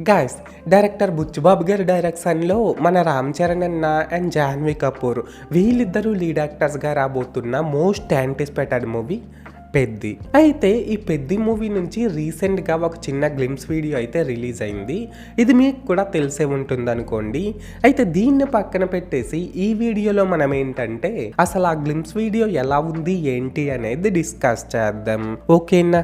Guys director Buchibabu గారి డైరెక్షన్లో మన రామ్ చరణ్ అన్న అండ్ జాహ్నవి కపూర్ వీళ్ళిద్దరూ లీడ్ యాక్టర్స్గా రాబోతున్న మోస్ట్ యాంటిసిపేటెడ్ మూవీ పెద్ది. అయితే ఈ పెద్ది మూవీ నుంచి రీసెంట్గా ఒక చిన్న గ్లిమ్స్ వీడియో అయితే రిలీజ్ అయింది. ఇది మీకు కూడా తెలిసే ఉంటుంది అనుకోండి. అయితే దీన్ని పక్కన పెట్టేసి ఈ వీడియోలో మనం ఏంటంటే అసలు ఆ గ్లిమ్స్ వీడియో ఎలా ఉంది ఏంటి అనేది డిస్కస్ చేద్దాం, ఓకేనా?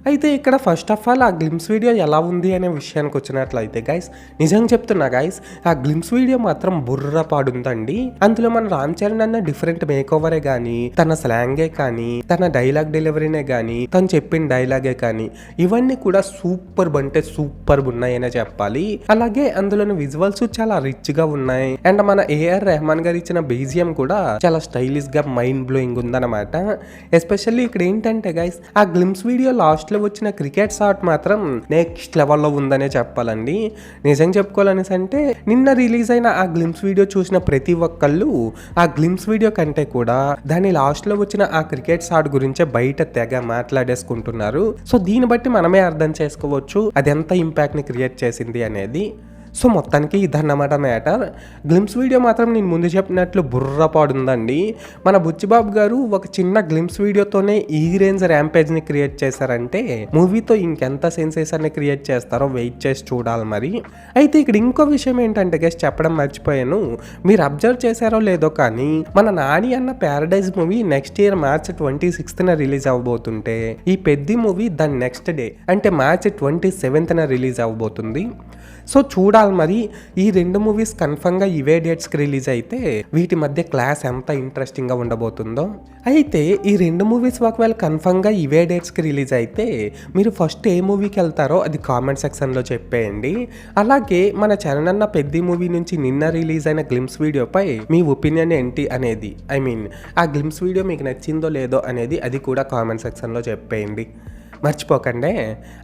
అయితే ఇక్కడ ఫస్ట్ ఆఫ్ ఆల్ ఆ గ్లిమ్స్ వీడియో ఎలా ఉంది అనే విషయానికి వచ్చినట్లయితే గైస్, నిజంగా చెప్తున్నా గైస్, ఆ గ్లిమ్స్ వీడియో మాత్రం బుర్ర పాడుందండి. అందులో మన రామ్ చరణ్ అన్న డిఫరెంట్ మేక్ ఓవరే కానీ, తన స్లాంగే కానీ, తన డైలాగ్ డెలివరీనే కానీ, తను చెప్పిన డైలాగే కానీ, ఇవన్నీ కూడా సూపర్ అంటే సూపర్ ఉన్నాయనే చెప్పాలి. అలాగే అందులోని విజువల్స్ చాలా రిచ్ గా ఉన్నాయి. అండ్ మన ఏఆర్ రెహమాన్ గారు ఇచ్చిన బీజిఎం కూడా చాలా స్టైలిష్ గా మైండ్ బ్లోయింగ్ ఉందన్నమాట. ఎస్పెషల్లీ ఇక్కడ ఏంటంటే గైస్, ఆ గ్లిమ్స్ వీడియో లాస్ట్ లో వచ్చిన క్రికెట్ షాట్ మాత్రం నెక్స్ట్ లెవెల్లో ఉందనే చెప్పాలండి. నిజం చెప్పుకోవాలనేసి అంటే నిన్న రిలీజ్ అయిన ఆ గ్లిమ్స్ వీడియో చూసిన ప్రతి ఒక్కళ్ళు ఆ గ్లిమ్స్ వీడియో కంటే కూడా దాని లాస్ట్ లో వచ్చిన ఆ క్రికెట్ షాట్ గురించే బయట తెగ మాట్లాడేసుకుంటున్నారు. సో దీన్ని బట్టి మనమే అర్థం చేసుకోవచ్చు అది ఎంత ఇంపాక్ట్ ని క్రియేట్ చేసింది అనేది. సో మొత్తానికి ఇదన్నమాట మ్యాటర్. గ్లిమ్స్ వీడియో మాత్రం నేను ముందు చెప్పినట్లు బుర్రపాడుందండి. మన బుచ్చిబాబు గారు ఒక చిన్న గ్లిమ్స్ వీడియోతోనే ఈ రేంజ్ ర్యాంపేజ్ని క్రియేట్ చేశారంటే మూవీతో ఇంకెంత సెన్సేషన్ని క్రియేట్ చేస్తారో వెయిట్ చేసి చూడాలి మరి. అయితే ఇక్కడ ఇంకో విషయం ఏంటంటే గెస్ట్ చెప్పడం మర్చిపోయాను, మీరు అబ్జర్వ్ చేశారో లేదో కానీ మన నాని అన్న Paradise movie next year March 26న రిలీజ్ అవ్వబోతుంటే ఈ పెద్ది మూవీ దాని నెక్స్ట్ డే అంటే మార్చ్ 27న రిలీజ్ అవ్వబోతుంది. సో చూడాలి మరి ఈ రెండు మూవీస్ కన్ఫర్మ్గా ఇవే డేట్స్కి రిలీజ్ అయితే వీటి మధ్య క్లాస్ ఎంత ఇంట్రెస్టింగ్గా ఉండబోతుందో. అయితే ఈ రెండు మూవీస్ ఒకవేళ కన్ఫర్మ్గా ఇవే డేట్స్కి రిలీజ్ అయితే మీరు ఫస్ట్ ఏ మూవీకి వెళ్తారో అది కామెంట్ సెక్షన్లో చెప్పేయండి. అలాగే మన చరణ్ అన్న పెద్ది మూవీ నుంచి నిన్న రిలీజ్ అయిన గ్లిమ్స్ వీడియోపై మీ ఒపీనియన్ ఏంటి అనేది, ఐ మీన్ ఆ గ్లిమ్స్ వీడియో మీకు నచ్చిందో లేదో అనేది అది కూడా కామెంట్ సెక్షన్లో చెప్పేయండి. మర్చిపోకండి.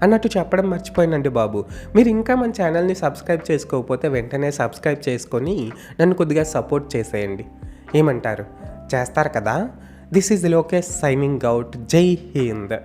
అన్నట్టు చెప్పడం మర్చిపోయినండి బాబు, మీరు ఇంకా మన ఛానల్ని సబ్స్క్రైబ్ చేసుకోకపోతే వెంటనే సబ్స్క్రైబ్ చేసుకొని నన్ను కొద్దిగా సపోర్ట్ చేసేయండి. ఏమంటారు? చేస్తారు కదా? This is Lokesh signing out. జై హింద్.